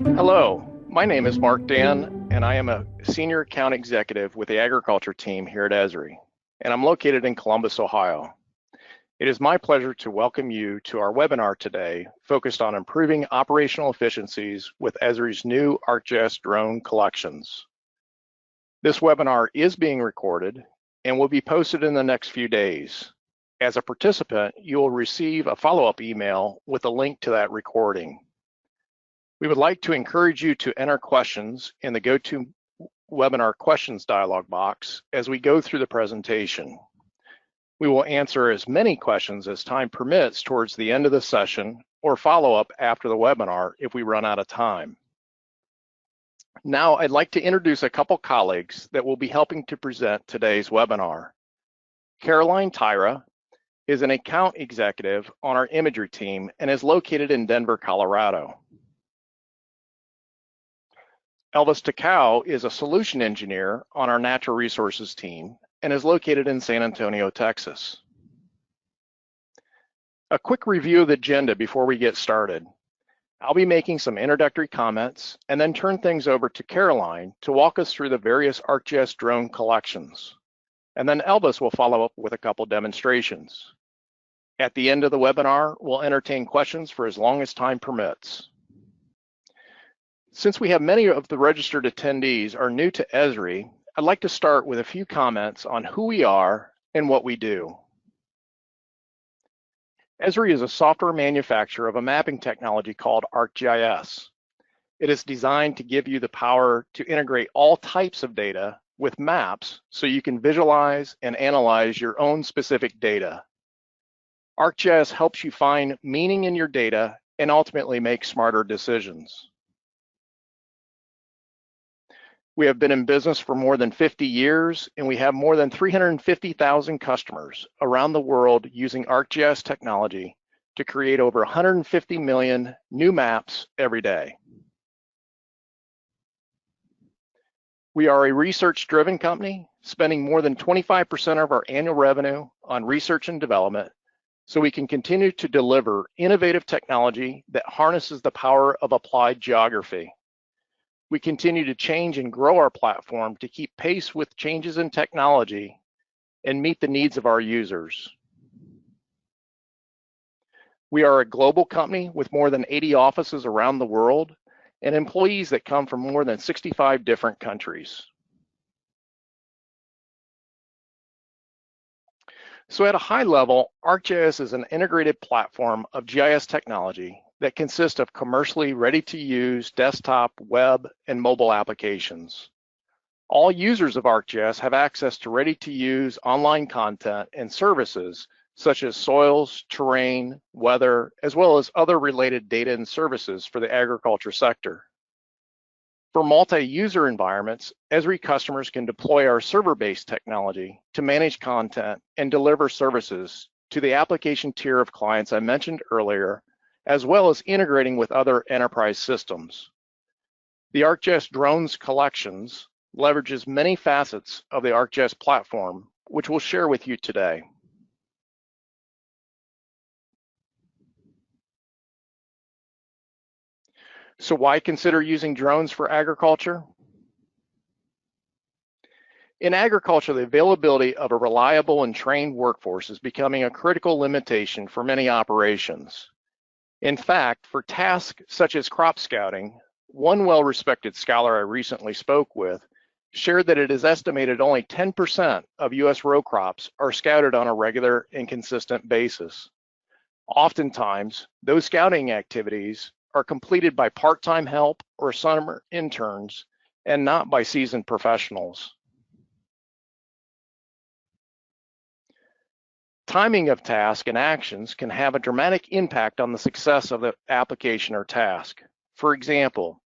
Hello, my name is Mark Dan, and I am a Senior Account Executive with the Agriculture team here at Esri, and I'm located in Columbus, Ohio. It is my pleasure to welcome you to our webinar today focused on improving operational efficiencies with Esri's new ArcGIS Drone Collections. This webinar is being recorded and will be posted in the next few days. As a participant, you will receive a follow-up email with a link to that recording. We would like to encourage you to enter questions in the GoToWebinar questions dialog box as we go through the presentation. We will answer as many questions as time permits towards the end of the session or follow up after the webinar if we run out of time. Now I'd like to introduce a couple colleagues that will be helping to present today's webinar. Caroline Tyra is an account executive on our Imagery team and is located in Denver, Colorado. Elvis Takau is a solution engineer on our natural resources team and is located in San Antonio, Texas. A quick review of the agenda before we get started. I'll be making some introductory comments and then turn things over to Caroline to walk us through the various ArcGIS drone collections. And then Elvis will follow up with a couple demonstrations. At the end of the webinar, we'll entertain questions for as long as time permits. Since we have many of the registered attendees are new to Esri, I'd like to start with a few comments on who we are and what we do. Esri is a software manufacturer of a mapping technology called ArcGIS. It is designed to give you the power to integrate all types of data with maps so you can visualize and analyze your own specific data. ArcGIS helps you find meaning in your data and ultimately make smarter decisions. We have been in business for more than 50 years, and we have more than 350,000 customers around the world using ArcGIS technology to create over 150 million new maps every day. We are a research-driven company, spending more than 25% of our annual revenue on research and development, so we can continue to deliver innovative technology that harnesses the power of applied geography. We continue to change and grow our platform to keep pace with changes in technology and meet the needs of our users. We are a global company with more than 80 offices around the world and employees that come from more than 65 different countries. So at a high level, ArcGIS is an integrated platform of GIS technology that consists of commercially ready-to-use desktop, web, and mobile applications. All users of ArcGIS have access to ready-to-use online content and services such as soils, terrain, weather, as well as other related data and services for the agriculture sector. For multi-user environments, Esri customers can deploy our server-based technology to manage content and deliver services to the application tier of clients I mentioned earlier, as well as integrating with other enterprise systems. The ArcGIS Drones Collections leverages many facets of the ArcGIS platform, which we'll share with you today. So why consider using drones for agriculture? In agriculture, the availability of a reliable and trained workforce is becoming a critical limitation for many operations. In fact, for tasks such as crop scouting, one well-respected scholar I recently spoke with shared that it is estimated only 10% of US row crops are scouted on a regular and consistent basis. Oftentimes, those scouting activities are completed by part-time help or summer interns and not by seasoned professionals. Timing of tasks and actions can have a dramatic impact on the success of the application or task. For example,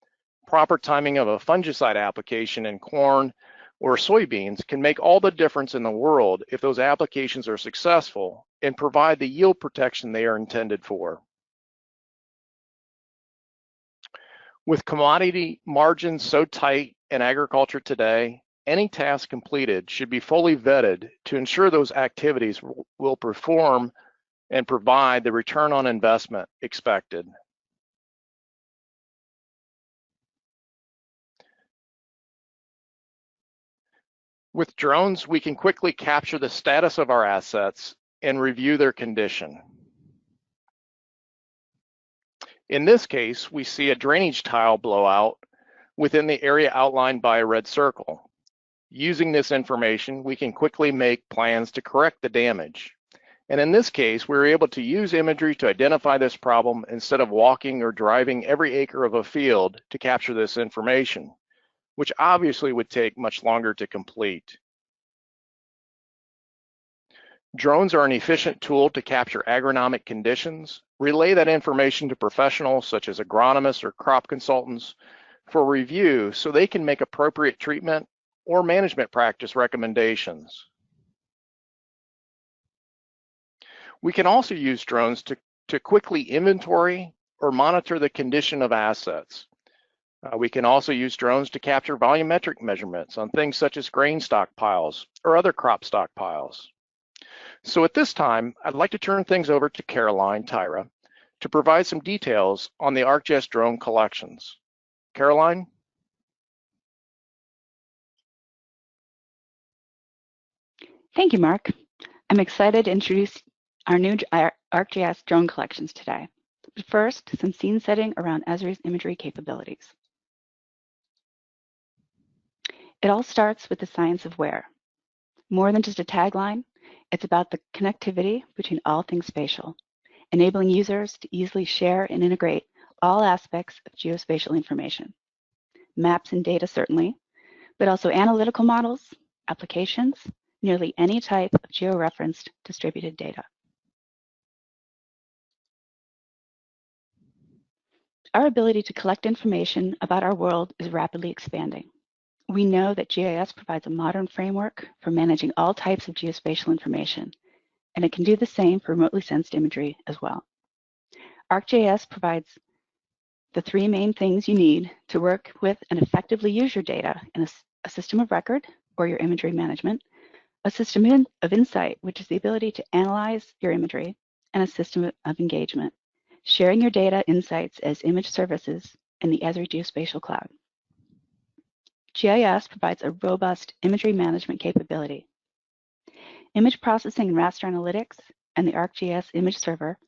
proper timing of a fungicide application in corn or soybeans can make all the difference in the world if those applications are successful and provide the yield protection they are intended for. With commodity margins so tight in agriculture today, any task completed should be fully vetted to ensure those activities will perform and provide the return on investment expected. With drones, we can quickly capture the status of our assets and review their condition. In this case, we see a drainage tile blowout within the area outlined by a red circle. Using this information, we can quickly make plans to correct the damage. And in this case, we were able to use imagery to identify this problem instead of walking or driving every acre of a field to capture this information, which obviously would take much longer to complete. Drones are an efficient tool to capture agronomic conditions, relay that information to professionals such as agronomists or crop consultants for review so they can make appropriate treatment or management practice recommendations. We can also use drones to quickly inventory or monitor the condition of assets. We can also use drones to capture volumetric measurements on things such as grain stockpiles or other crop stockpiles. So at this time, I'd like to turn things over to Caroline Tyra to provide some details on the ArcGIS Drone Collections. Caroline? Thank you, Mark. I'm excited to introduce our new ArcGIS Drone Collections today. But first, some scene setting around Esri's imagery capabilities. It all starts with the science of where. More than just a tagline, it's about the connectivity between all things spatial, enabling users to easily share and integrate all aspects of geospatial information. Maps and data certainly, but also analytical models, applications, nearly any type of georeferenced distributed data. Our ability to collect information about our world is rapidly expanding. We know that GIS provides a modern framework for managing all types of geospatial information, and it can do the same for remotely sensed imagery as well. ArcGIS provides the three main things you need to work with and effectively use your data in a system of record, or your imagery management, a system of insight, which is the ability to analyze your imagery, and a system of engagement, sharing your data insights as image services in the Esri Geospatial Cloud. GIS provides a robust imagery management capability. Image processing and raster analytics and the ArcGIS image server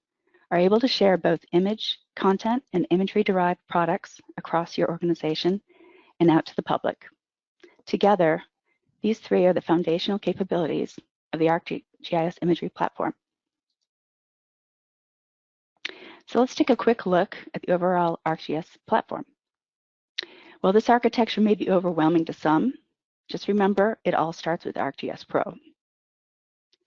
are able to share both image content and imagery-derived products across your organization and out to the public. Together, these three are the foundational capabilities of the ArcGIS imagery platform. So let's take a quick look at the overall ArcGIS platform. While this architecture may be overwhelming to some, just remember it all starts with ArcGIS Pro.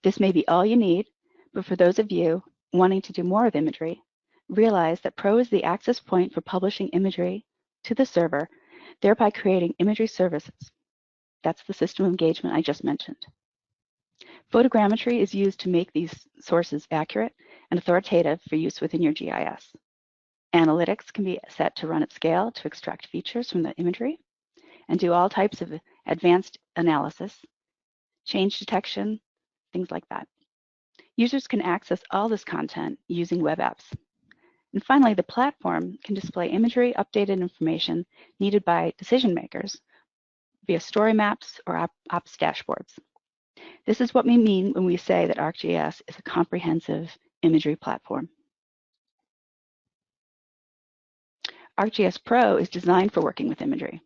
This may be all you need, but for those of you wanting to do more of imagery, realize that Pro is the access point for publishing imagery to the server, thereby creating imagery services. That's the system of engagement I just mentioned. Photogrammetry is used to make these sources accurate and authoritative for use within your GIS. Analytics can be set to run at scale to extract features from the imagery and do all types of advanced analysis, change detection, things like that. Users can access all this content using web apps. And finally, the platform can display imagery, updated information needed by decision makers via story maps or ops dashboards. This is what we mean when we say that ArcGIS is a comprehensive imagery platform. ArcGIS Pro is designed for working with imagery,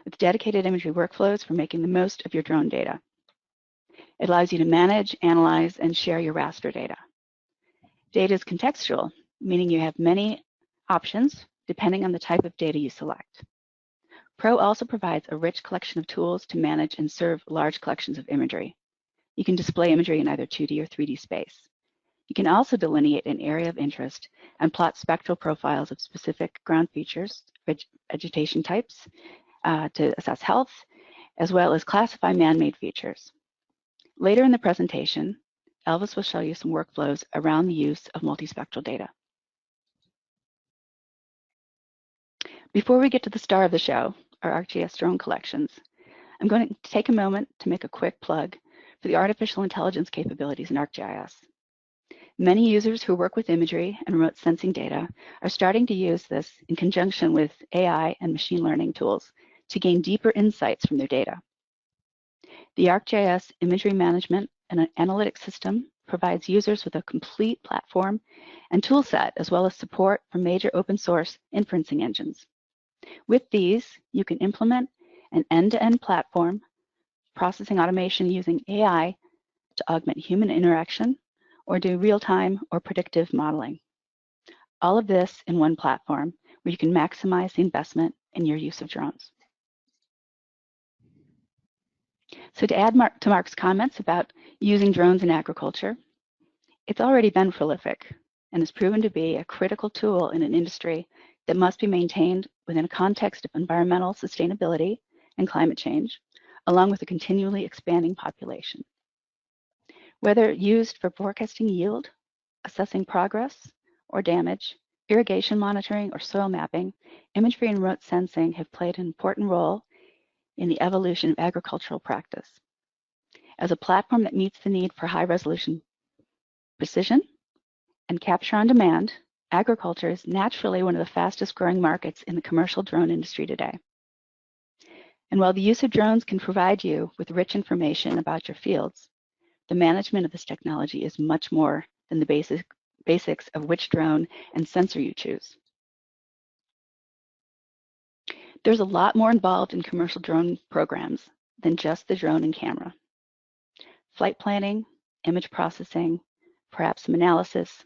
with dedicated imagery workflows for making the most of your drone data. It allows you to manage, analyze, and share your raster data. Data is contextual, meaning you have many options depending on the type of data you select. Pro also provides a rich collection of tools to manage and serve large collections of imagery. You can display imagery in either 2D or 3D space. You can also delineate an area of interest and plot spectral profiles of specific ground features, vegetation types to assess health, as well as classify man-made features. Later in the presentation, Elvis will show you some workflows around the use of multispectral data. Before we get to the star of the show, our ArcGIS Drone Collections, I'm going to take a moment to make a quick plug for the artificial intelligence capabilities in ArcGIS. Many users who work with imagery and remote sensing data are starting to use this in conjunction with AI and machine learning tools to gain deeper insights from their data. The ArcGIS Imagery Management and Analytics System provides users with a complete platform and tool set, as well as support from major open source inferencing engines. With these, you can implement an end-to-end platform, processing automation using AI to augment human interaction, or do real-time or predictive modeling. All of this in one platform where you can maximize the investment in your use of drones. So to add to Mark's comments about using drones in agriculture, it's already been prolific and has proven to be a critical tool in an industry that must be maintained within a context of environmental sustainability and climate change, along with a continually expanding population. Whether used for forecasting yield, assessing progress or damage, irrigation monitoring, or soil mapping, imagery and remote sensing have played an important role in the evolution of agricultural practice. As a platform that meets the need for high-resolution precision and capture on demand, agriculture is naturally one of the fastest-growing markets in the commercial drone industry today. And while the use of drones can provide you with rich information about your fields, the management of this technology is much more than the basics of which drone and sensor you choose. There's a lot more involved in commercial drone programs than just the drone and camera. Flight planning, image processing, perhaps some analysis,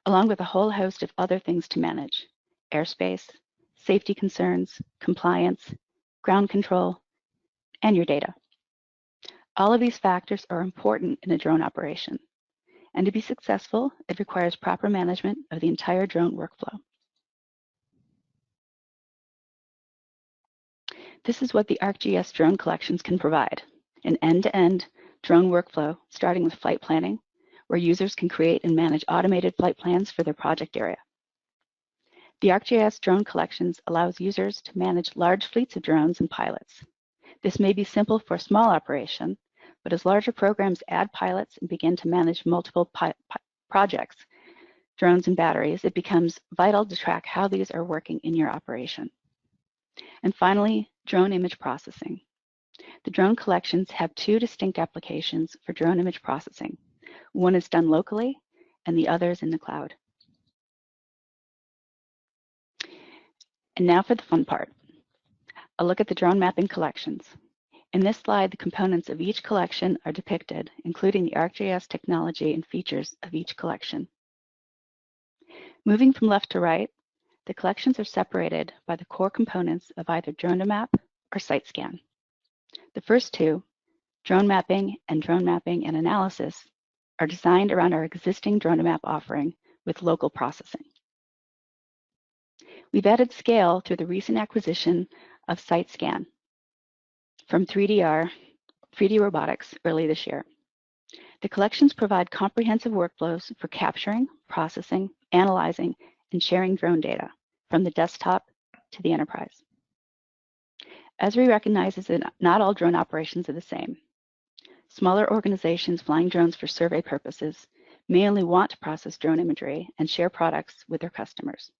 along with a whole host of other things to manage: airspace, safety concerns, compliance, ground control, and your data. All of these factors are important in a drone operation, and to be successful, it requires proper management of the entire drone workflow. This is what the ArcGIS Drone Collections can provide: an end-to-end drone workflow, starting with flight planning, where users can create and manage automated flight plans for their project area. The ArcGIS Drone Collections allows users to manage large fleets of drones and pilots. This may be simple for a small operation, but as larger programs add pilots and begin to manage multiple projects, drones and batteries, it becomes vital to track how these are working in your operation. And finally, drone image processing. The drone collections have two distinct applications for drone image processing. One is done locally, and the other is in the cloud. And now for the fun part, a look at the drone mapping collections. In this slide, the components of each collection are depicted, including the ArcGIS technology and features of each collection. Moving from left to right, the collections are separated by the core components of either drone map or site scan. The first two, drone mapping and analysis, are designed around our existing drone map offering with local processing. We've added scale through the recent acquisition of Site Scan from 3D Robotics early this year. The collections provide comprehensive workflows for capturing, processing, analyzing, and sharing drone data from the desktop to the enterprise. Esri recognizes that not all drone operations are the same. Smaller organizations flying drones for survey purposes may only want to process drone imagery and share products with their customers,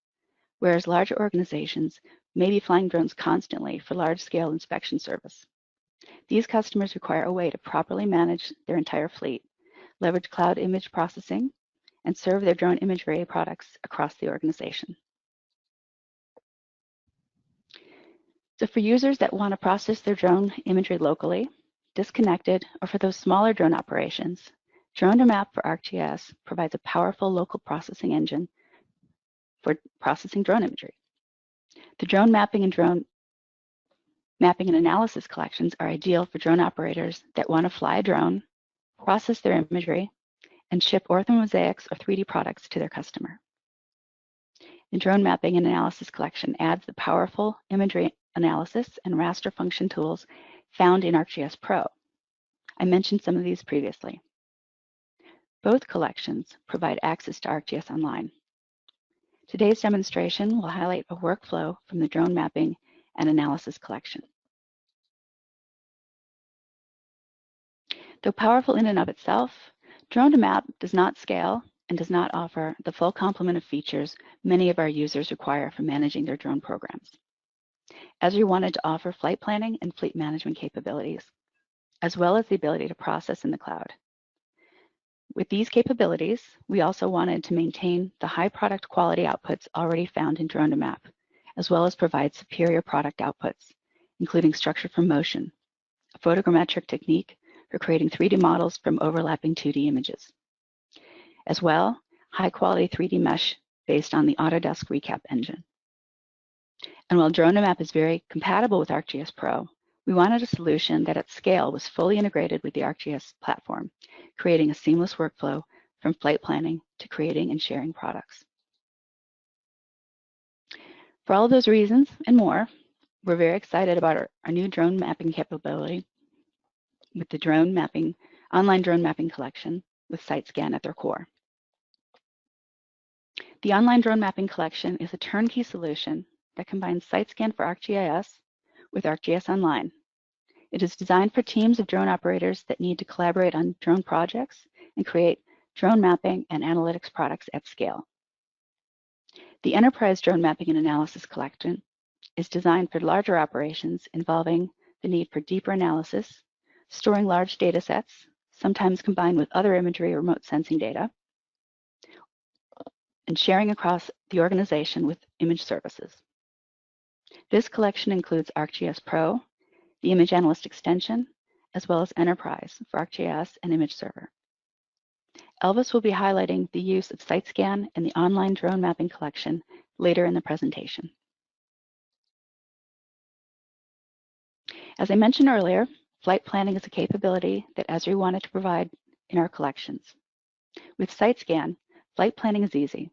whereas larger organizations may be flying drones constantly for large-scale inspection service. These customers require a way to properly manage their entire fleet, leverage cloud image processing, and serve their drone imagery products across the organization. So for users that want to process their drone imagery locally, disconnected, or for those smaller drone operations, Drone Map for ArcGIS provides a powerful local processing engine for processing drone imagery. The drone mapping and analysis collections are ideal for drone operators that want to fly a drone, process their imagery, and ship orthomosaics or 3D products to their customer. The drone mapping and analysis collection adds the powerful imagery analysis and raster function tools found in ArcGIS Pro. I mentioned some of these previously. Both collections provide access to ArcGIS Online. Today's demonstration will highlight a workflow from the drone mapping and analysis collection. Though powerful in and of itself, Drone Map does not scale and does not offer the full complement of features many of our users require for managing their drone programs. Esri wanted to offer flight planning and fleet management capabilities. as well as the ability to process in the cloud. With these capabilities, we also wanted to maintain the high product quality outputs already found in Drone2Map, as well as provide superior product outputs, including structure from motion, a photogrammetric technique for creating 3D models from overlapping 2D images. As well, high-quality 3D mesh based on the Autodesk Recap engine. And while Drone2Map is very compatible with ArcGIS Pro, we wanted a solution that at scale was fully integrated with the ArcGIS platform, creating a seamless workflow from flight planning to creating and sharing products. For all of those reasons and more, we're very excited about our new drone mapping capability with the online drone mapping collection with SiteScan at their core. The online drone mapping collection is a turnkey solution that combines SiteScan for ArcGIS with ArcGIS Online. It is designed for teams of drone operators that need to collaborate on drone projects and create drone mapping and analytics products at scale. The Enterprise Drone Mapping and Analysis Collection is designed for larger operations involving the need for deeper analysis, storing large data sets, sometimes combined with other imagery or remote sensing data, and sharing across the organization with image services. This collection includes ArcGIS Pro, the Image Analyst extension, as well as Enterprise for ArcGIS and Image Server. Elvis will be highlighting the use of SiteScan and the online drone mapping collection later in the presentation. As I mentioned earlier, flight planning is a capability that Esri wanted to provide in our collections. With SiteScan, flight planning is easy.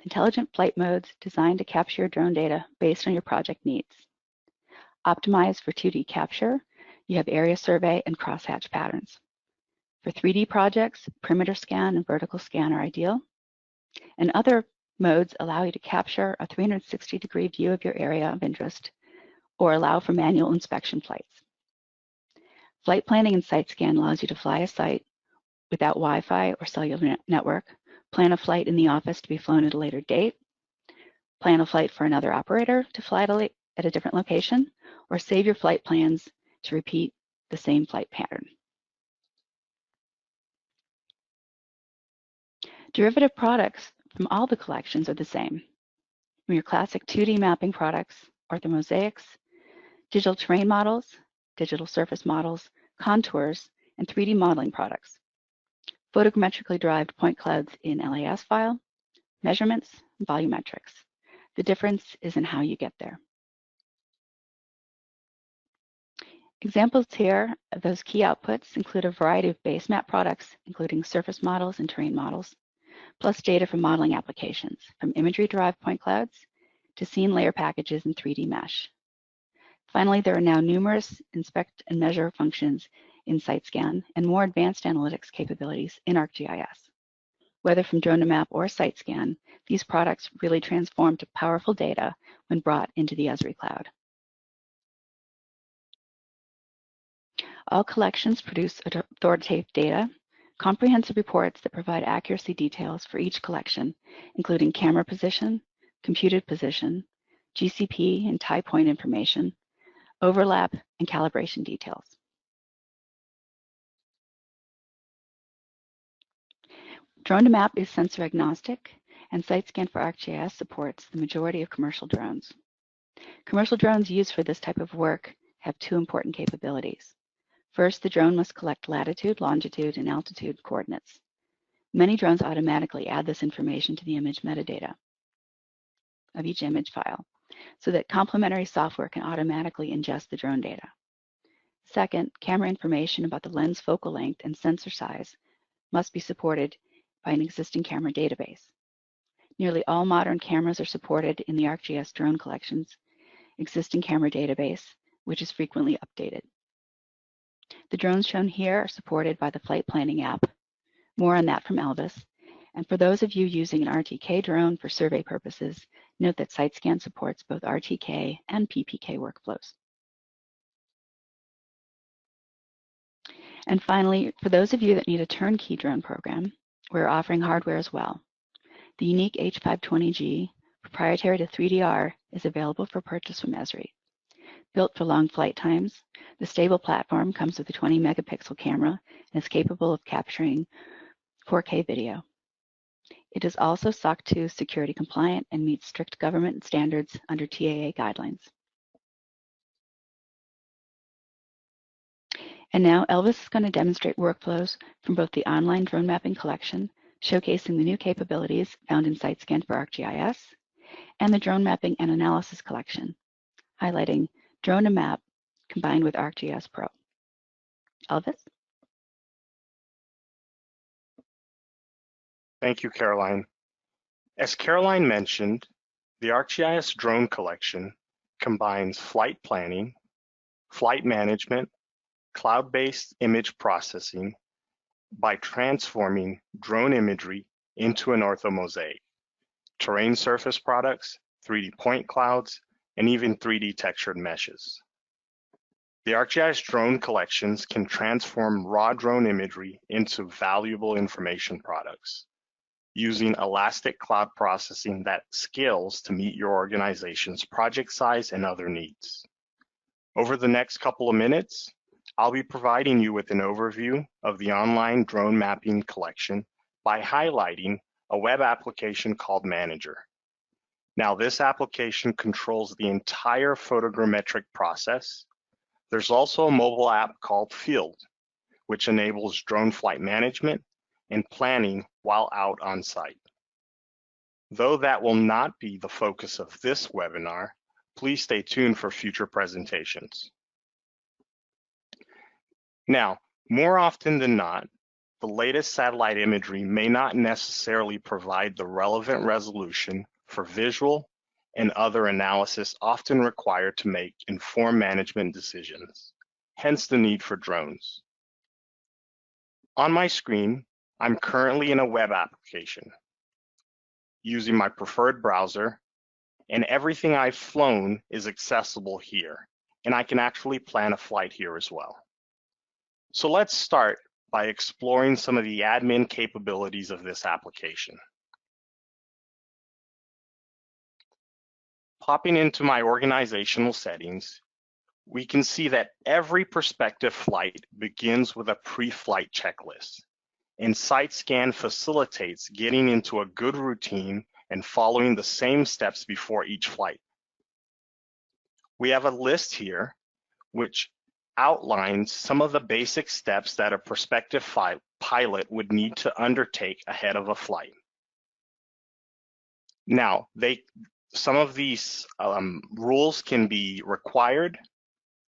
Intelligent flight modes designed to capture your drone data based on your project needs. Optimized for 2D capture, you have area survey and crosshatch patterns. For 3D projects, perimeter scan and vertical scan are ideal. And other modes allow you to capture a 360-degree view of your area of interest or allow for manual inspection flights. Flight planning in SiteScan allows you to fly a site without Wi-Fi or cellular network, plan a flight in the office to be flown at a later date, plan a flight for another operator to fly at a different location, or save your flight plans to repeat the same flight pattern. Derivative products from all the collections are the same. From your classic 2D mapping products, orthomosaics, digital terrain models, digital surface models, contours, and 3D modeling products. Photogrammetrically derived point clouds in LAS file, measurements, and volumetrics. The difference is in how you get there. Examples here of those key outputs include a variety of base map products, including surface models and terrain models, plus data from modeling applications, from imagery-derived point clouds to scene layer packages in 3D mesh. Finally, there are now numerous inspect and measure functions in SiteScan and more advanced analytics capabilities in ArcGIS. Whether from Drone2Map or SiteScan, these products really transform to powerful data when brought into the Esri cloud. All collections produce authoritative data, comprehensive reports that provide accuracy details for each collection, including camera position, computed position, GCP and tie point information, overlap, and calibration details. Drone2Map is sensor agnostic, and SiteScan for ArcGIS supports the majority of commercial drones. Commercial drones used for this type of work have two important capabilities. First, the drone must collect latitude, longitude, and altitude coordinates. Many drones automatically add this information to the image metadata of each image file, so that complementary software can automatically ingest the drone data. Second, camera information about the lens focal length and sensor size must be supported by an existing camera database. Nearly all modern cameras are supported in the ArcGIS Drone Collection's existing camera database, which is frequently updated. The drones shown here are supported by the flight planning app. More on that from Elvis. And for those of you using an RTK drone for survey purposes, note that SiteScan supports both RTK and PPK workflows. And finally, for those of you that need a turnkey drone program, we're offering hardware as well. The unique H520G, proprietary to 3DR, is available for purchase from Esri. Built for long flight times, the stable platform comes with a 20 megapixel camera and is capable of capturing 4K video. It is also SOC 2 security compliant and meets strict government standards under TAA guidelines. And now Elvis is going to demonstrate workflows from both the online drone mapping collection, showcasing the new capabilities found in SiteScan for ArcGIS, and the drone mapping and analysis collection, highlighting drone and map combined with ArcGIS Pro. Elvis? Thank you, Caroline. As Caroline mentioned, the ArcGIS Drone Collection combines flight planning, flight management, cloud-based image processing by transforming drone imagery into an orthomosaic, terrain surface products, 3D point clouds, and even 3D textured meshes. The ArcGIS Drone Collections can transform raw drone imagery into valuable information products using elastic cloud processing that scales to meet your organization's project size and other needs. Over the next couple of minutes, I'll be providing you with an overview of the online drone mapping collection by highlighting a web application called Manager. Now, this application controls the entire photogrammetric process. There's also a mobile app called Field, which enables drone flight management and planning while out on site. Though that will not be the focus of this webinar, please stay tuned for future presentations. Now, more often than not, the latest satellite imagery may not necessarily provide the relevant resolution for visual and other analysis often required to make informed management decisions, hence the need for drones. On my screen, I'm currently in a web application using my preferred browser, and everything I've flown is accessible here, and I can actually plan a flight here as well. So let's start by exploring some of the admin capabilities of this application. Popping into my organizational settings, we can see that every prospective flight begins with a pre-flight checklist, and SiteScan facilitates getting into a good routine and following the same steps before each flight. We have a list here which outlines some of the basic steps that a prospective pilot would need to undertake ahead of a flight. Now, some of these rules can be required,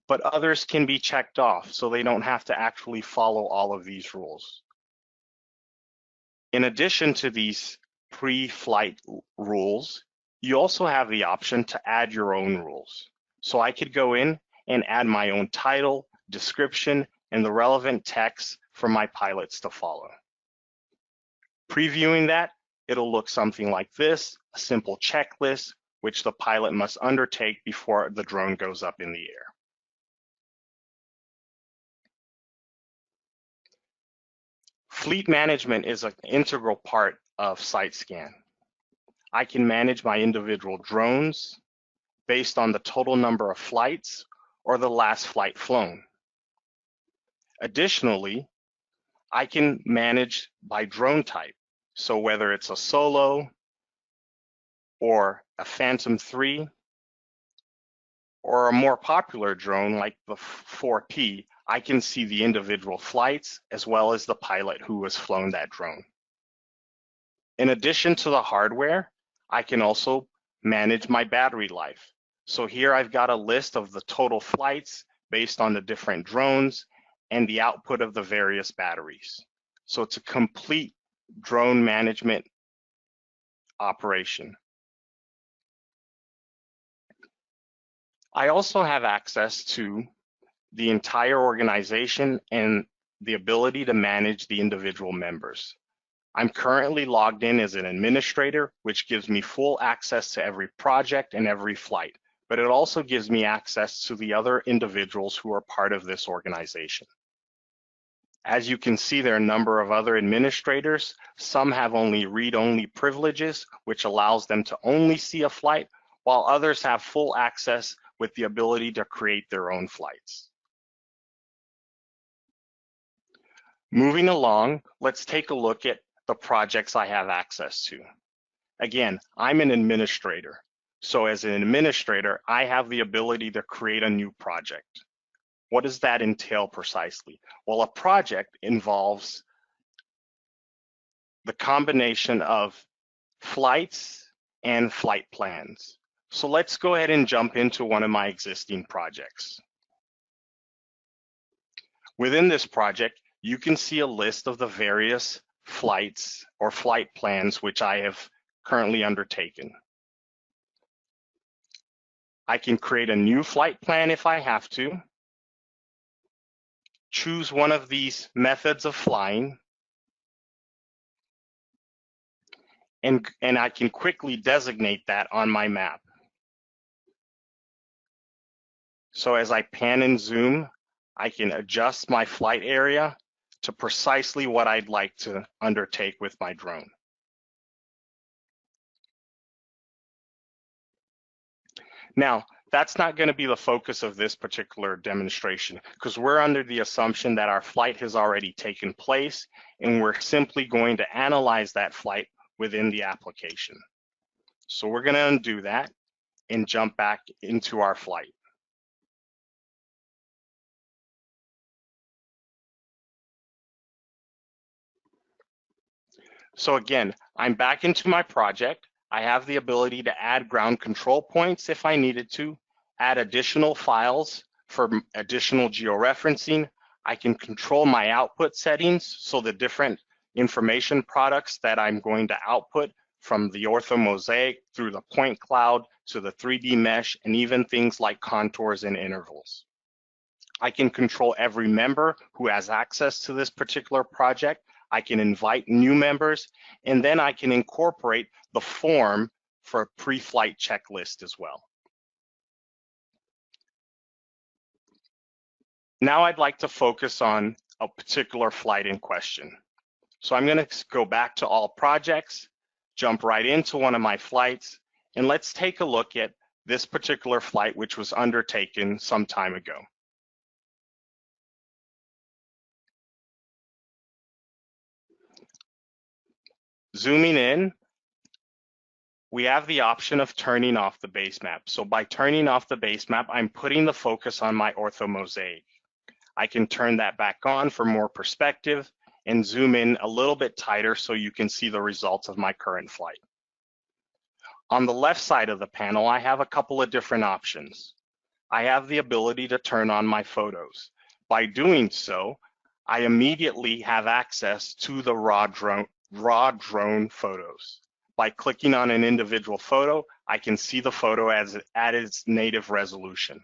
but others can be checked off, so they don't have to actually follow all of these rules. In addition to these pre-flight rules, you also have the option to add your own rules. So I could go in and add my own title, description, and the relevant text for my pilots to follow. Previewing that, it'll look something like this, a simple checklist, which the pilot must undertake before the drone goes up in the air. Fleet management is an integral part of SiteScan. I can manage my individual drones based on the total number of flights or the last flight flown. Additionally, I can manage by drone type. So whether it's a solo or a Phantom 3 or a more popular drone like the 4P, I can see the individual flights as well as the pilot who has flown that drone. In addition to the hardware, I can also manage my battery life. So here I've got a list of the total flights based on the different drones and the output of the various batteries. So it's a complete drone management operation. I also have access to the entire organization and the ability to manage the individual members. I'm currently logged in as an administrator, which gives me full access to every project and every flight, but it also gives me access to the other individuals who are part of this organization. As you can see, there are a number of other administrators. Some have only read-only privileges, which allows them to only see a flight, while others have full access with the ability to create their own flights. Moving along, let's take a look at the projects I have access to. Again, I'm an administrator. So as an administrator, I have the ability to create a new project. What does that entail precisely? Well, a project involves the combination of flights and flight plans. So let's go ahead and jump into one of my existing projects. Within this project, you can see a list of the various flights or flight plans which I have currently undertaken. I can create a new flight plan if I have to, choose one of these methods of flying, and I can quickly designate that on my map. So as I pan and zoom, I can adjust my flight area to precisely what I'd like to undertake with my drone. Now, that's not going to be the focus of this particular demonstration because we're under the assumption that our flight has already taken place and we're simply going to analyze that flight within the application. So we're going to undo that and jump back into our flight. So again, I'm back into my project. I have the ability to add ground control points if I needed to, add additional files for additional georeferencing. I can control my output settings, so the different information products that I'm going to output from the orthomosaic through the point cloud to the 3D mesh and even things like contours and intervals. I can control every member who has access to this particular project. I can invite new members, and then I can incorporate the form for a pre-flight checklist as well. Now I'd like to focus on a particular flight in question. So I'm going to go back to all projects, jump right into one of my flights, and let's take a look at this particular flight which was undertaken some time ago. Zooming in, we have the option of turning off the base map. So by turning off the base map, I'm putting the focus on my orthomosaic. I can turn that back on for more perspective and zoom in a little bit tighter so you can see the results of my current flight. On the left side of the panel, I have a couple of different options. I have the ability to turn on my photos. By doing so, I immediately have access to the raw drone photos. By clicking on an individual photo, I can see the photo at its native resolution.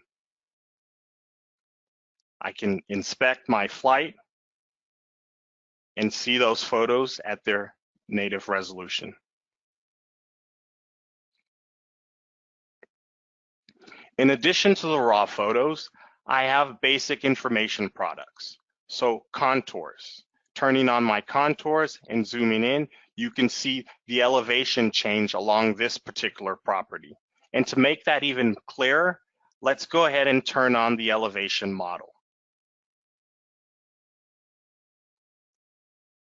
I can inspect my flight and see those photos at their native resolution. In addition to the raw photos, I have basic information products. So contours. Turning on my contours and zooming in, you can see the elevation change along this particular property. And to make that even clearer, let's go ahead and turn on the elevation model.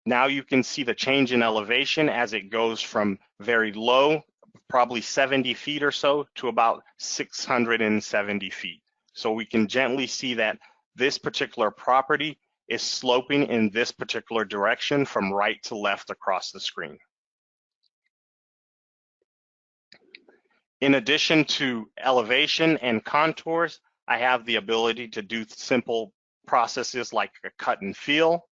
Now you can see the change in elevation as it goes from very low, probably 70 feet or so, to about 670 feet. So we can gently see that this particular property is sloping in this particular direction from right to left across the screen. In addition to elevation and contours, I have the ability to do simple processes like a cut and fill.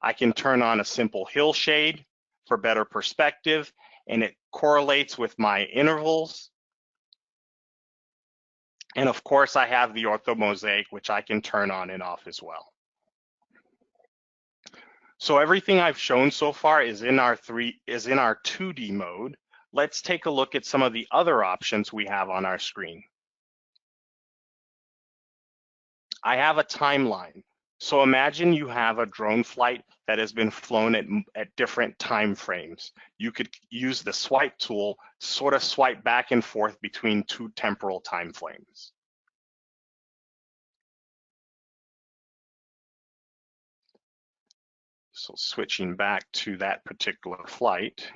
I can turn on a simple hill shade for better perspective, and it correlates with my intervals. And of course, I have the orthomosaic, which I can turn on and off as well. So everything I've shown so far is in our 2D mode. Let's take a look at some of the other options we have on our screen. I have a timeline. So imagine you have a drone flight that has been flown at different time frames. You could use the swipe tool, sort of swipe back and forth between two temporal time frames. So switching back to that particular flight.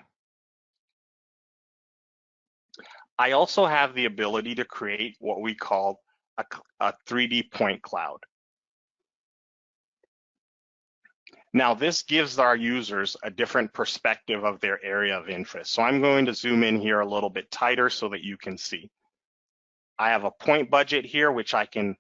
I also have the ability to create what we call a 3D point cloud. Now this gives our users a different perspective of their area of interest. So I'm going to zoom in here a little bit tighter so that you can see. I have a point budget here, which I can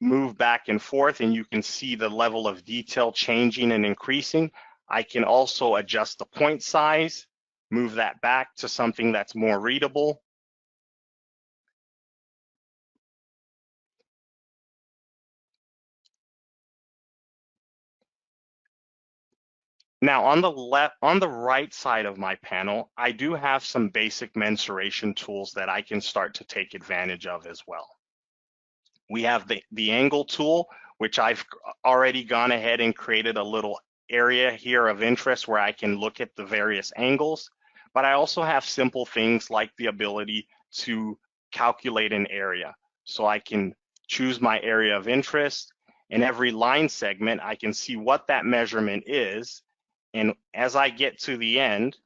move back and forth, and you can see the level of detail changing and increasing. I can also adjust the point size, move that back to something that's more readable. Now on the right side of my panel, I do have some basic mensuration tools that I can start to take advantage of as well. We have the angle tool, which I've already gone ahead and created a little area here of interest where I can look at the various angles, but I also have simple things like the ability to calculate an area. So I can choose my area of interest, and every line segment, I can see what that measurement is. And as I get to the end,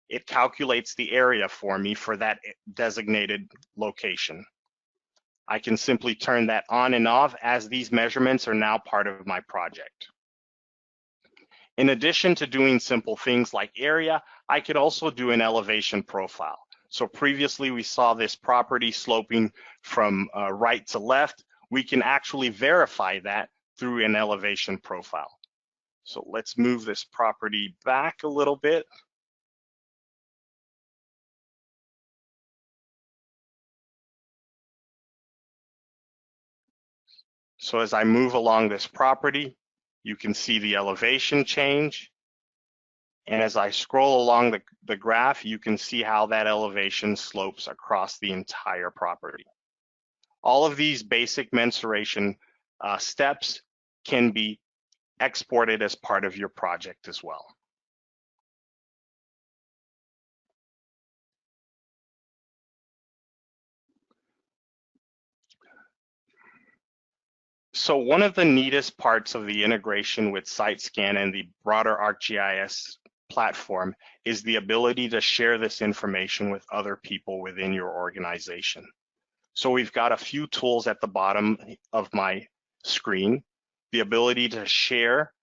it calculates the area for me for that designated location. I can simply turn that on and off as these measurements are now part of my project. In addition to doing simple things like area, I could also do an elevation profile. So previously we saw this property sloping from right to left. We can actually verify that through an elevation profile. So let's move this property back a little bit. So as I move along this property, you can see the elevation change. And as I scroll along the graph, you can see how that elevation slopes across the entire property. All of these basic mensuration steps can be exported as part of your project as well. So one of the neatest parts of the integration with SiteScan and the broader ArcGIS platform is the ability to share this information with other people within your organization. So we've got a few tools at the bottom of my screen, the ability to share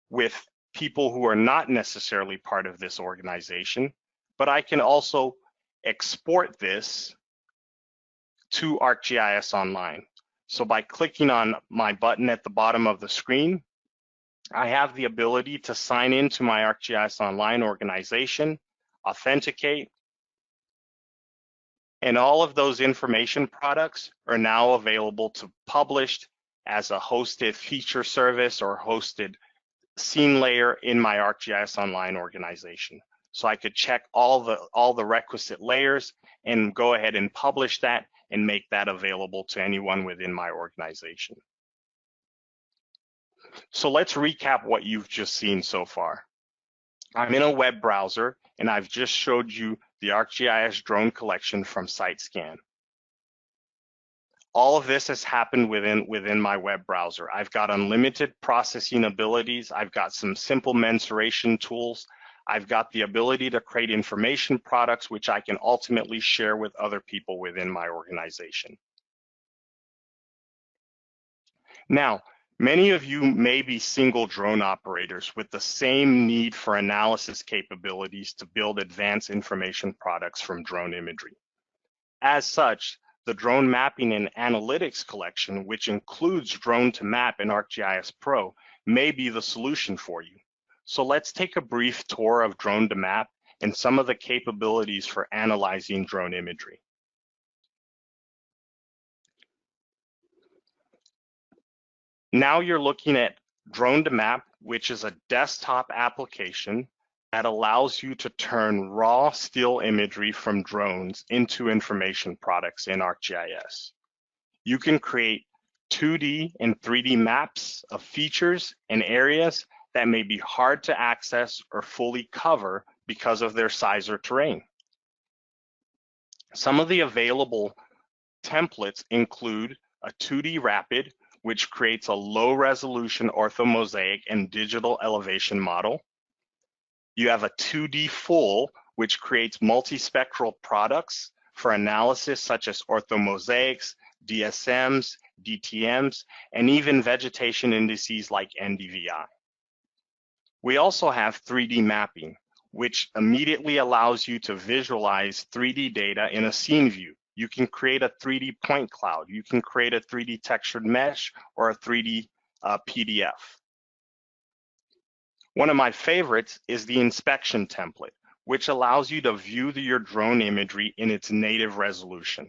with people who are not necessarily part of this organization, but I can also export this to ArcGIS Online. So by clicking on my button at the bottom of the screen, I have the ability to sign into my ArcGIS Online organization, authenticate, and all of those information products are now available to published as a hosted feature service or hosted scene layer in my ArcGIS Online organization. So I could check all the requisite layers and go ahead and publish that and make that available to anyone within my organization. So let's recap what you've just seen so far. I'm in a web browser and I've just showed you the ArcGIS Drone Collection from SiteScan. All of this has happened within my web browser. I've got unlimited processing abilities. I've got some simple mensuration tools. I've got the ability to create information products, which I can ultimately share with other people within my organization. Now, many of you may be single drone operators with the same need for analysis capabilities to build advanced information products from drone imagery. As such, the Drone Mapping and Analytics Collection, which includes Drone to Map and ArcGIS Pro, may be the solution for you. So let's take a brief tour of Drone to Map and some of the capabilities for analyzing drone imagery. Now you're looking at Drone to Map, which is a desktop application that allows you to turn raw still imagery from drones into information products in ArcGIS. You can create 2D and 3D maps of features and areas that may be hard to access or fully cover because of their size or terrain. Some of the available templates include a 2D Rapid, which creates a low-resolution orthomosaic and digital elevation model. You have a 2D Full, which creates multispectral products for analysis such as orthomosaics, DSMs, DTMs, and even vegetation indices like NDVI. We also have 3D mapping, which immediately allows you to visualize 3D data in a scene view. You can create a 3D point cloud, you can create a 3D textured mesh, or a 3D PDF. One of my favorites is the inspection template, which allows you to view your drone imagery in its native resolution.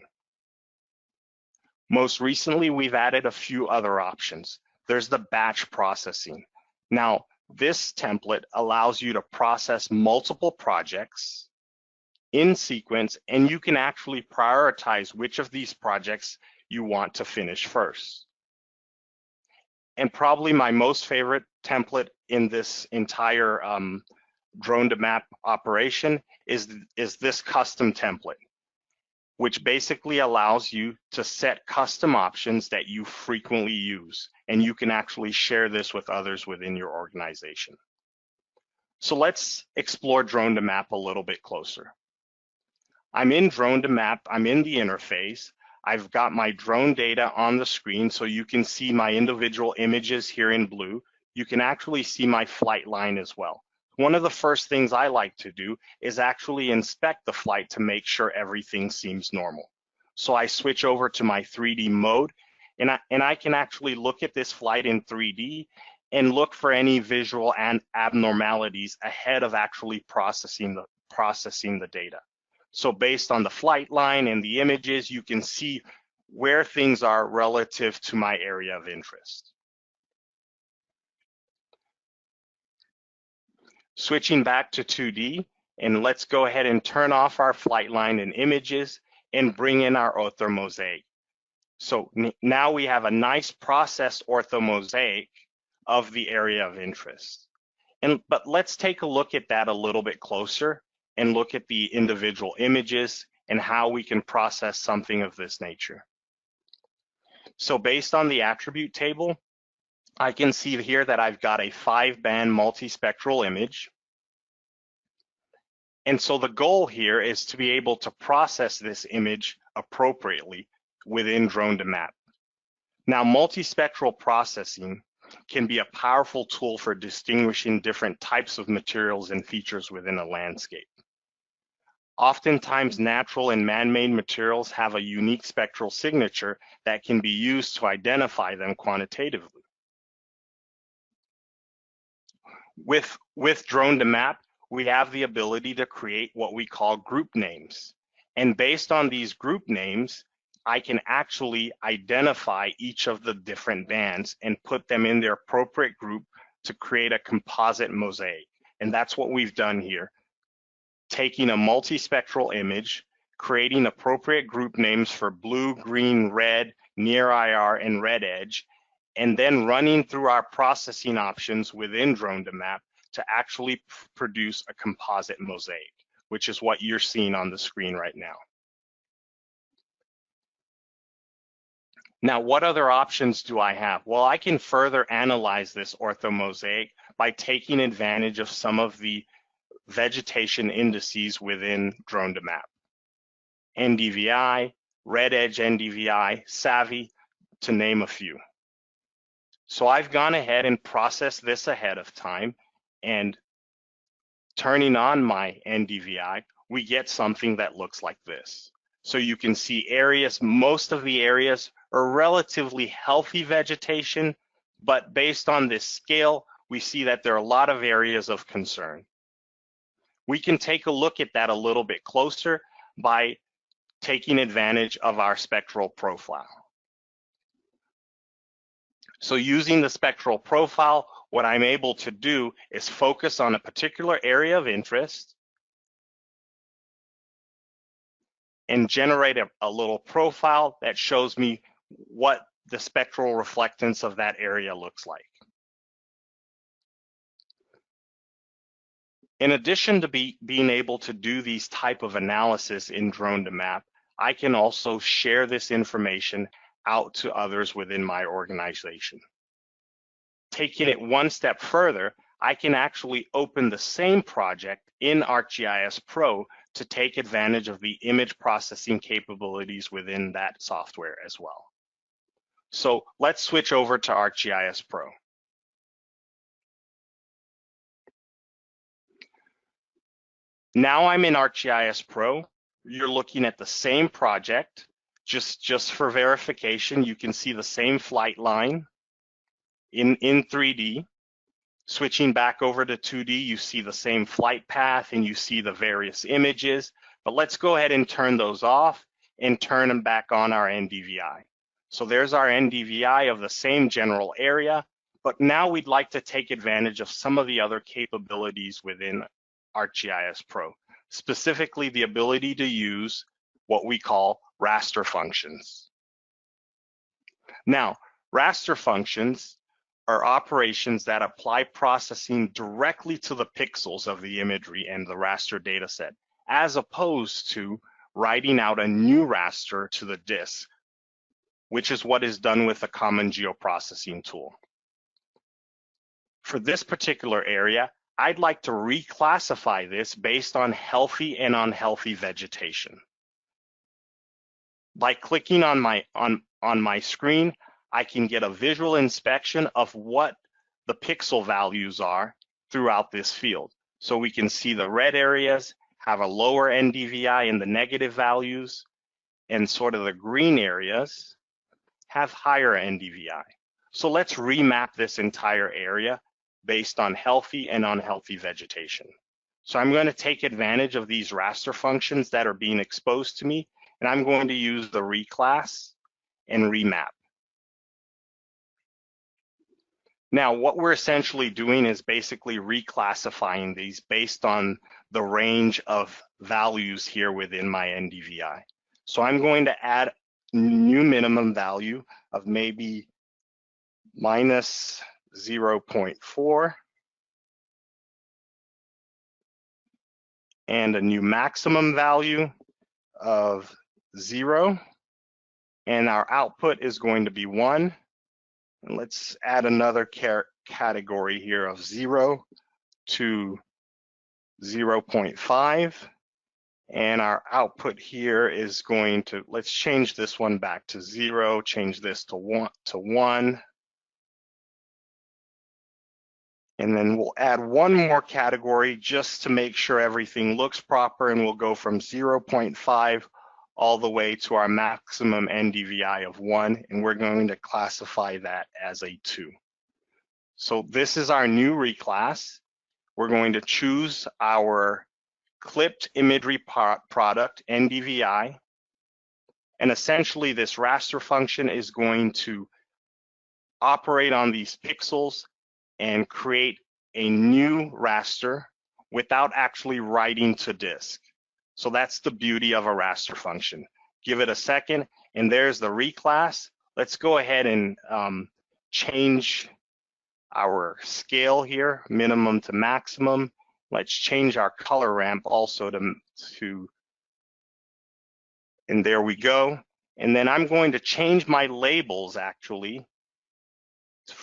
Most recently, we've added a few other options. There's the batch processing. Now, this template allows you to process multiple projects in sequence, and you can actually prioritize which of these projects you want to finish first. And probably my most favorite template in this entire drone to map operation is this custom template, which basically allows you to set custom options that you frequently use, and you can actually share this with others within your organization. So let's explore drone to map a little bit closer. I'm in drone to map, I'm in the interface. I've got my drone data on the screen, so you can see my individual images here in blue. You can actually see my flight line as well. One of the first things I like to do is actually inspect the flight to make sure everything seems normal. So I switch over to my 3D mode, and I can actually look at this flight in 3D and look for any visual and abnormalities ahead of actually processing the data. So based on the flight line and the images, you can see where things are relative to my area of interest. Switching back to 2D, and let's go ahead and turn off our flight line and images and bring in our orthomosaic. So now we have a nice processed orthomosaic of the area of interest. But let's take a look at that a little bit closer and look at the individual images and how we can process something of this nature. So based on the attribute table, I can see here that I've got a 5-band multispectral image. And so the goal here is to be able to process this image appropriately within drone to map. Now, multispectral processing can be a powerful tool for distinguishing different types of materials and features within a landscape. Oftentimes, natural and man-made materials have a unique spectral signature that can be used to identify them quantitatively. With drone to map, we have the ability to create what we call group names. And based on these group names, I can actually identify each of the different bands and put them in their appropriate group to create a composite mosaic. And that's what we've done here. Taking a multispectral image, creating appropriate group names for blue, green, red, near IR, and red edge, and then running through our processing options within drone to map to actually produce a composite mosaic, which is what you're seeing on the screen right now. Now, what other options do I have? Well, I can further analyze this orthomosaic by taking advantage of some of the vegetation indices within drone to map. NDVI, red edge NDVI, Savvy, to name a few. So I've gone ahead and processed this ahead of time, and turning on my NDVI, we get something that looks like this. So you can see areas, most of the areas are relatively healthy vegetation, but based on this scale, we see that there are a lot of areas of concern. We can take a look at that a little bit closer by taking advantage of our spectral profile. So using the spectral profile, what I'm able to do is focus on a particular area of interest and generate a little profile that shows me what the spectral reflectance of that area looks like. In addition to being able to do these type of analysis in Drone to Map, I can also share this information out to others within my organization. Taking it one step further, I can actually open the same project in ArcGIS Pro to take advantage of the image processing capabilities within that software as well. So let's switch over to ArcGIS Pro. Now I'm in ArcGIS Pro. You're looking at the same project. Just for verification, you can see the same flight line in 3D. Switching back over to 2D, you see the same flight path and you see the various images. But let's go ahead and turn those off and turn them back on our NDVI. So there's our NDVI of the same general area, but now we'd like to take advantage of some of the other capabilities within ArcGIS Pro, specifically the ability to use what we call raster functions. Now, raster functions are operations that apply processing directly to the pixels of the imagery and the raster data set, as opposed to writing out a new raster to the disk, which is what is done with a common geoprocessing tool. For this particular area, I'd like to reclassify this based on healthy and unhealthy vegetation. By clicking on my screen, I can get a visual inspection of what the pixel values are throughout this field. So we can see the red areas have a lower NDVI and the negative values, and sort of the green areas have higher NDVI. So let's remap this entire area based on healthy and unhealthy vegetation. So I'm going to take advantage of these raster functions that are being exposed to me, and I'm going to use the reclass and remap. Now, what we're essentially doing is basically reclassifying these based on the range of values here within my NDVI. So I'm going to add new minimum value of maybe minus 0.4 and a new maximum value of 0, and our output is going to be 1. And let's add another category here of 0 to 0.5. And our output here is going to, let's change this one back to 0, change this to 1. And then we'll add one more category just to make sure everything looks proper, and we'll go from 0.5 all the way to our maximum NDVI of 1, and we're going to classify that as a 2. So this is our new reclass. We're going to choose our clipped imagery product, NDVI, and essentially this raster function is going to operate on these pixels and create a new raster without actually writing to disk. So that's the beauty of a raster function. Give it a second, and there's the reclass. Let's go ahead and change our scale here, minimum to maximum. Let's change our color ramp also to, and there we go. And then I'm going to change my labels actually to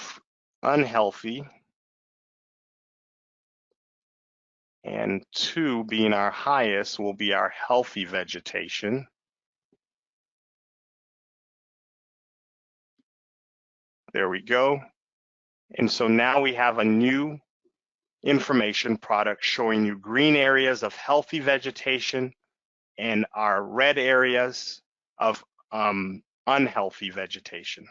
unhealthy, and 2 being our highest will be our healthy vegetation. There we go. And so now we have a new information product showing you green areas of healthy vegetation and our red areas of unhealthy vegetation.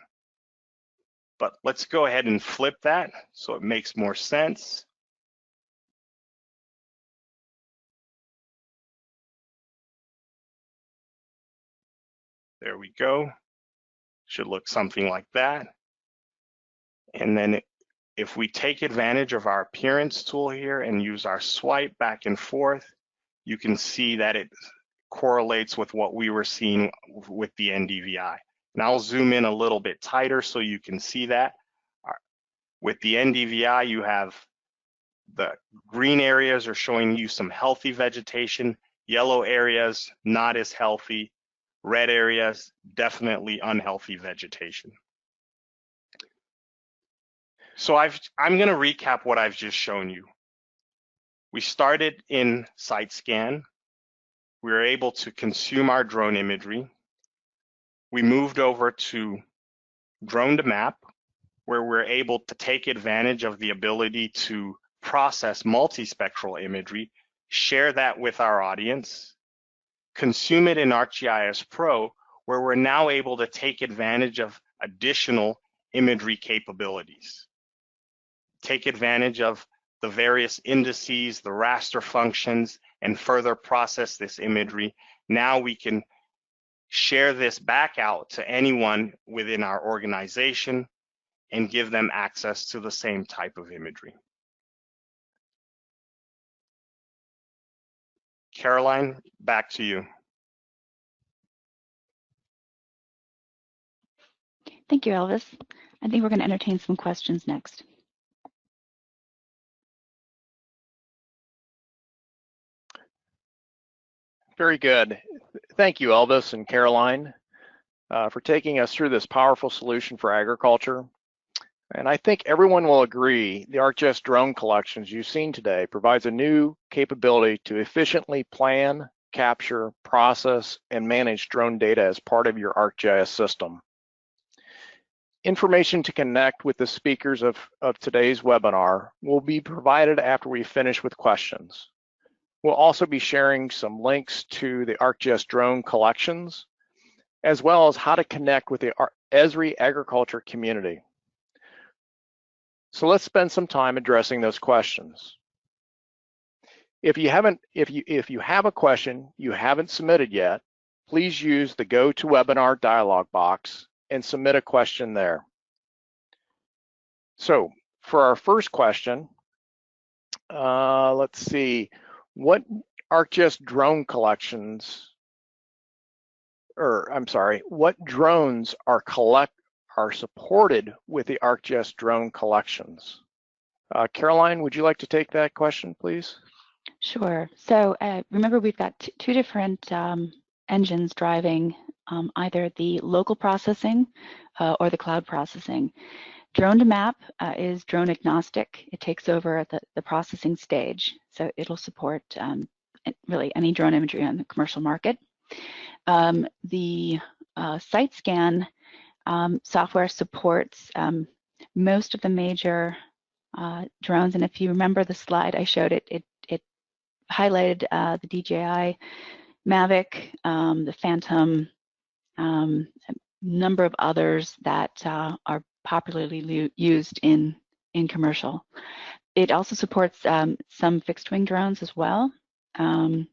But let's go ahead and flip that so it makes more sense. There we go. Should look something like that. And then if we take advantage of our appearance tool here and use our swipe back and forth, you can see that it correlates with what we were seeing with the NDVI. And I'll zoom in a little bit tighter so you can see that. With the NDVI, you have the green areas are showing you some healthy vegetation, yellow areas not as healthy, red areas definitely unhealthy vegetation. So I'm going to recap what I've just shown you. We started in site scan. We were able to consume our drone imagery. We moved over to drone to map, where we're able to take advantage of the ability to process multispectral imagery, share that with our audience, consume it in ArcGIS Pro, where we're now able to take advantage of additional imagery capabilities. Take advantage of the various indices, the raster functions, and further process this imagery. Now we can share this back out to anyone within our organization and give them access to the same type of imagery. Caroline, back to you. Thank you, Elvis. I think we're going to entertain some questions next. Very good. Thank you, Elvis and Caroline, for taking us through this powerful solution for agriculture. And I think everyone will agree the ArcGIS Drone Collections you've seen today provides a new capability to efficiently plan, capture, process, and manage drone data as part of your ArcGIS system. Information to connect with the speakers of today's webinar will be provided after we finish with questions. We'll also be sharing some links to the ArcGIS Drone Collections, as well as how to connect with the Esri agriculture community. So let's spend some time addressing those questions. If you have a question you haven't submitted yet, please use the GoToWebinar dialog box and submit a question there. So for our first question, let's see, what ArcGIS Drone Collections, what drones are supported with the ArcGIS Drone Collections? Caroline, would you like to take that question, please? Sure. So remember, we've got two different engines driving either the local processing or the cloud processing. Drone to map is drone agnostic. It takes over the processing stage. So it'll support really any drone imagery on the commercial market. The site scan software supports most of the major drones. And if you remember the slide I showed, it highlighted the DJI Mavic, the Phantom, a number of others that are popularly used in commercial. It also supports some fixed wing drones as well. And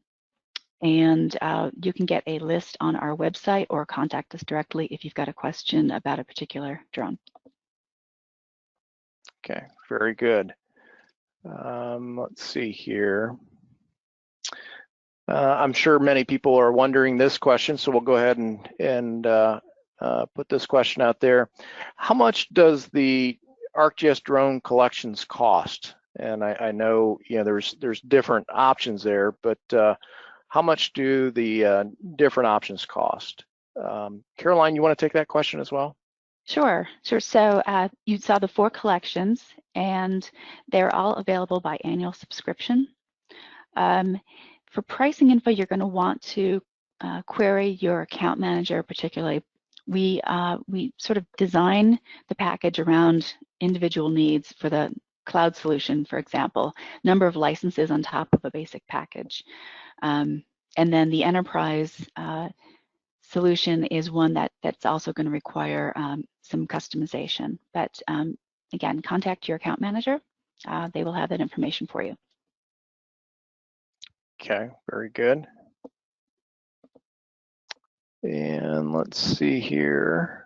you can get a list on our website or contact us directly if you've got a question about a particular drone. Okay, very good. Let's see here. I'm sure many people are wondering this question, so we'll go ahead and put this question out there. How much does the ArcGIS Drone Collections cost? And I know there's different options there, but how much do the different options cost? Caroline, you want to take that question as well? Sure. So you saw the 4 collections, and they're all available by annual subscription. For pricing info, you're going to want to query your account manager particularly. We sort of design the package around individual needs. For the cloud solution, for example, number of licenses on top of a basic package. And then the enterprise solution is one that's also going to require some customization. But again, contact your account manager. They will have that information for you. Okay, very good. And let's see here.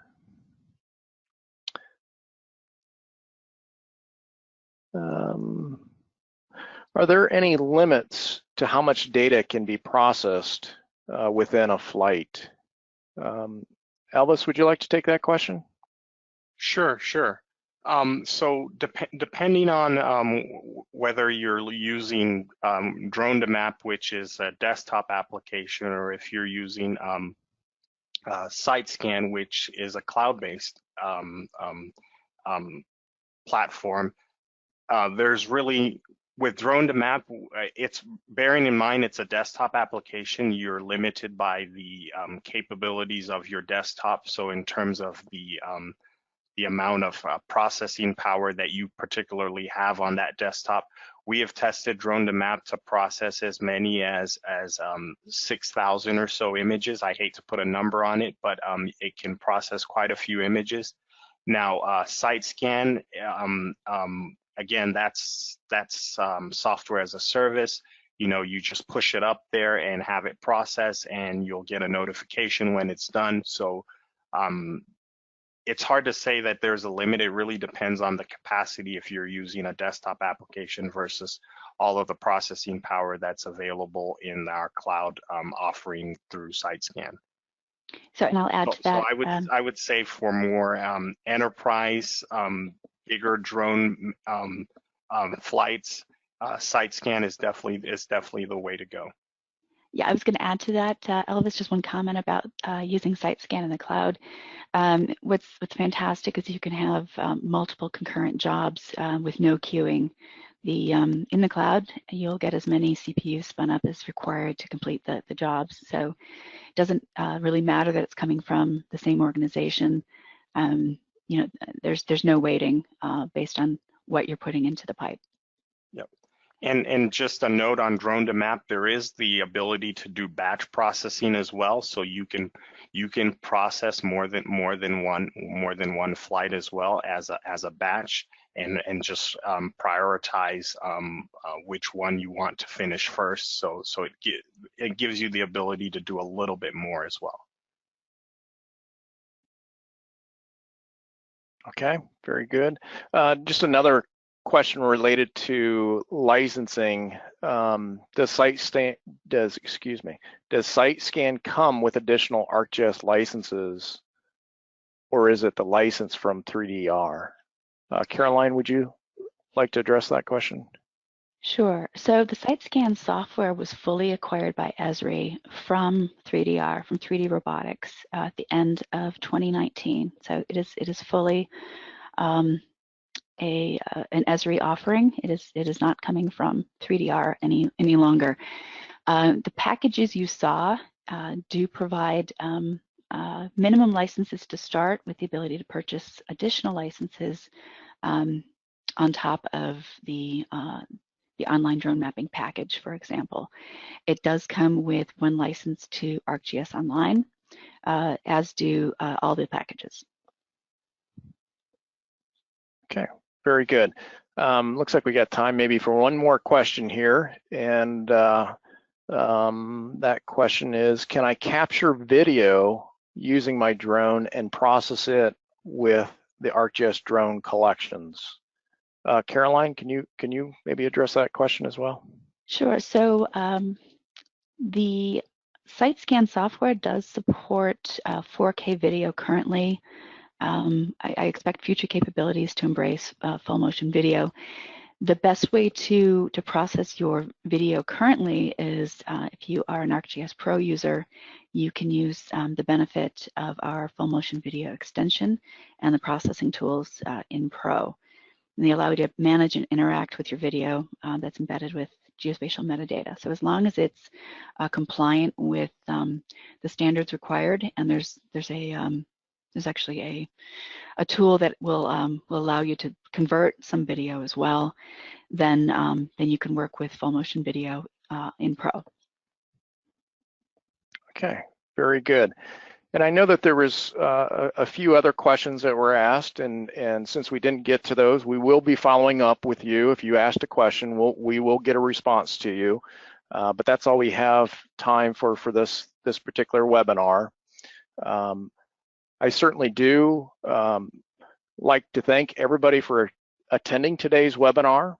Are there any limits to how much data can be processed within a flight? Elvis, would you like to take that question? Sure. So depending on whether you're using Drone to Map, which is a desktop application, or if you're using SiteScan, which is a cloud-based platform, there's really, with Drone to Map, it's bearing in mind it's a desktop application. You're limited by the capabilities of your desktop. So in terms of the amount of processing power that you particularly have on that desktop, we have tested Drone to Map to process as many as 6,000 or so images. I hate to put a number on it, but it can process quite a few images. Now, SiteScan, again, that's software as a service. You know, you just push it up there and have it process, and you'll get a notification when it's done. So it's hard to say that there's a limit. It really depends on the capacity if you're using a desktop application versus all of the processing power that's available in our cloud offering through SiteScan. So, and I'll add to that. So I would say for more enterprise, bigger drone flights, SiteScan is definitely the way to go. Yeah, I was going to add to that, Elvis, just one comment about using SiteScan in the cloud. What's fantastic is you can have multiple concurrent jobs with no queuing. In the cloud, you'll get as many CPUs spun up as required to complete the jobs. So it doesn't really matter that it's coming from the same organization. You know, there's no waiting based on what you're putting into the pipe. Yep. And just a note on Drone to Map, there is the ability to do batch processing as well. So you can process more than one flight as well as a batch, and just prioritize which one you want to finish first. So it gives you the ability to do a little bit more as well. Okay, very good. Just another question related to licensing. Does SiteScan come with additional ArcGIS licenses, or is it the license from 3DR? Caroline, would you like to address that question? Sure. So the SiteScan software was fully acquired by Esri from 3DR, from 3D Robotics, at the end of 2019. So it is fully an Esri offering. It is not coming from 3DR any longer. The packages you saw do provide minimum licenses to start, with the ability to purchase additional licenses on top of the online drone mapping package, for example. It does come with one license to ArcGIS Online, as do all the packages. Okay, very good. Looks like we got time maybe for one more question here, and that question is, can I capture video using my drone and process it with the ArcGIS Drone Collections? Caroline, can you maybe address that question as well? Sure. So the SiteScan software does support 4K video currently. I expect future capabilities to embrace full motion video. The best way to process your video currently is if you are an ArcGIS Pro user, you can use the benefit of our full motion video extension and the processing tools in Pro. And they allow you to manage and interact with your video that's embedded with geospatial metadata. So as long as it's compliant with the standards required, and there's actually a tool that will allow you to convert some video as well, then you can work with full motion video in Pro. Okay, very good. And I know that there was a few other questions that were asked, and since we didn't get to those, we will be following up with you. If you asked a question, we will get a response to you. But that's all we have time for this particular webinar. I certainly do like to thank everybody for attending today's webinar.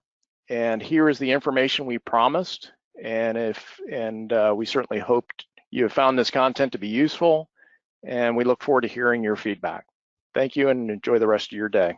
And here is the information we promised. And we certainly hoped you have found this content to be useful. and we look forward to hearing your feedback. Thank you and enjoy the rest of your day.